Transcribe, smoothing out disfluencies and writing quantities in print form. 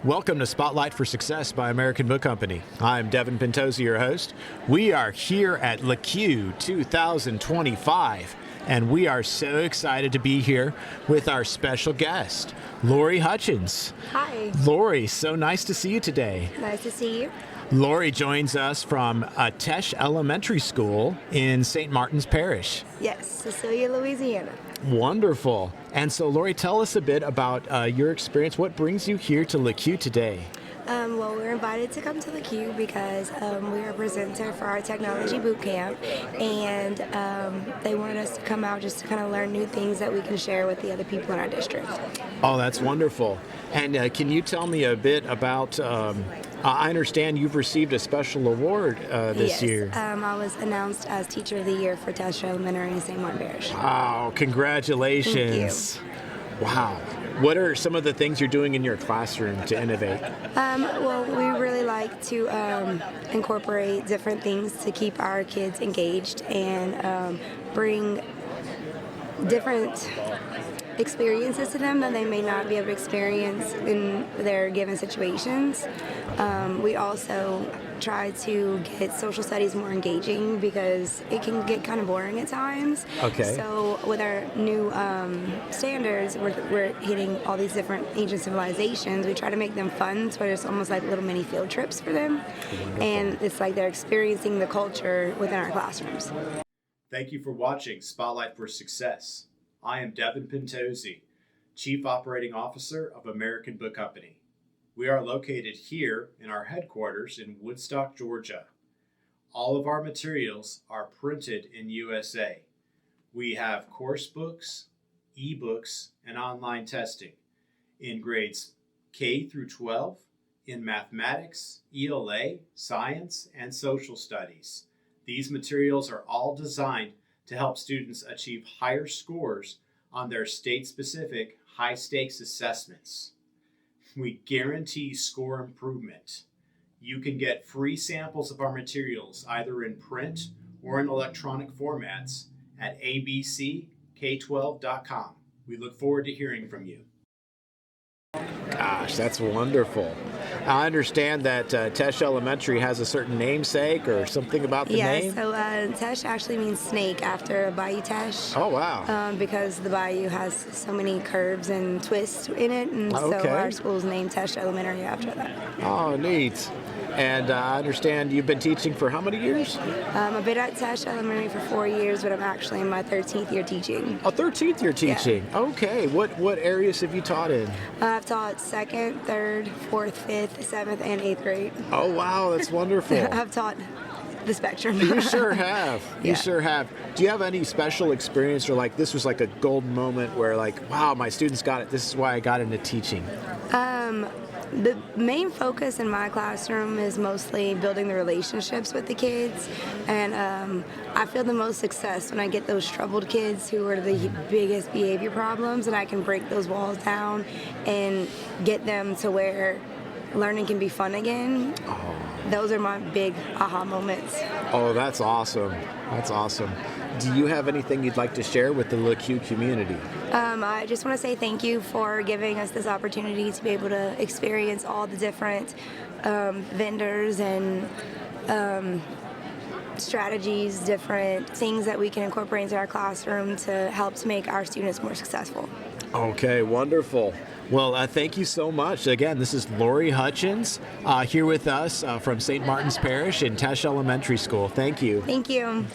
Welcome to Spotlight for Success by American Book Company. I'm Devin Pentosi, your host. We are here at LACUE 2025, and we are so excited to be here with our special guest, Lorie Hutchins. Hi. Lorie, so nice to see you today. Nice to see you. Lorie joins us from Tesh Elementary School in St. Martin's Parish. Yes, Cecilia, Louisiana. Wonderful. And so, Lorie, tell us a bit about your experience. What brings you here to LACUE today? Well, we were invited to come to LACUE because we are a presenter for our technology boot camp, and they wanted us to come out just to kind of learn new things that we can share with the other people in our district. Oh, that's wonderful. And can you tell me a bit about, I understand you've received a special award this year. I was announced as Teacher of the Year for Tesh Elementary in St. Martin Parish. Wow, congratulations. Thank you. Wow. What are some of the things you're doing in your classroom to innovate? Well, we really like to incorporate different things to keep our kids engaged and bring different experiences to them that they may not be able to experience in their given situations. We also try to get social studies more engaging because it can get kind of boring at times. Okay. So with our new standards, we're hitting all these different ancient civilizations. We try to make them fun, so it's almost like little mini field trips for them. Wonderful. And it's like they're experiencing the culture within our classrooms. Thank you for watching Spotlight for Success. I am Devin Pentosi, Chief Operating Officer of American Book Company. We are located here in our headquarters in Woodstock, Georgia. All of our materials are printed in USA. We have course books, ebooks, and online testing in grades K through 12, in mathematics, ELA, science, and social studies. These materials are all designed to help students achieve higher scores on their state-specific high-stakes assessments. We guarantee score improvement. You can get free samples of our materials either in print or in electronic formats at abck12.com. We look forward to hearing from you. Gosh, that's wonderful. I understand that Tesh Elementary has a certain namesake or something about the name? Yeah, so Tesh actually means snake after Bayou Tesh. Oh, wow. Because the bayou has so many curves and twists in it, and so our school's named Tesh Elementary after that. Oh, neat. And I understand you've been teaching for how many years? I've been at Tesh Elementary for 4 years, but I'm actually in my 13th year teaching. Oh, 13th year teaching. Yeah. Okay. What areas have you taught in? I've taught 2nd, 3rd, 4th, 5th, 7th, and 8th grade. Oh, wow. That's wonderful. I've taught the spectrum. You sure have. You Yeah. sure have. Do you have any special experience or like this was like a golden moment where like, wow, my students got it. This is why I got into teaching? The main focus in my classroom is mostly building the relationships with the kids, and I feel the most success when I get those troubled kids who are the biggest behavior problems, and I can break those walls down and get them to where learning can be fun again. Oh. Those are my big aha moments. Oh, that's awesome. That's awesome. Do you have anything you'd like to share with the LACUE community? I just want to say thank you for giving us this opportunity to be able to experience all the different vendors and strategies, different things that we can incorporate into our classroom to help to make our students more successful. Okay, wonderful. Well, thank you so much. Again, this is Lorie Hutchins here with us from St. Martin's Parish in Tesh Elementary School. Thank you. Thank you.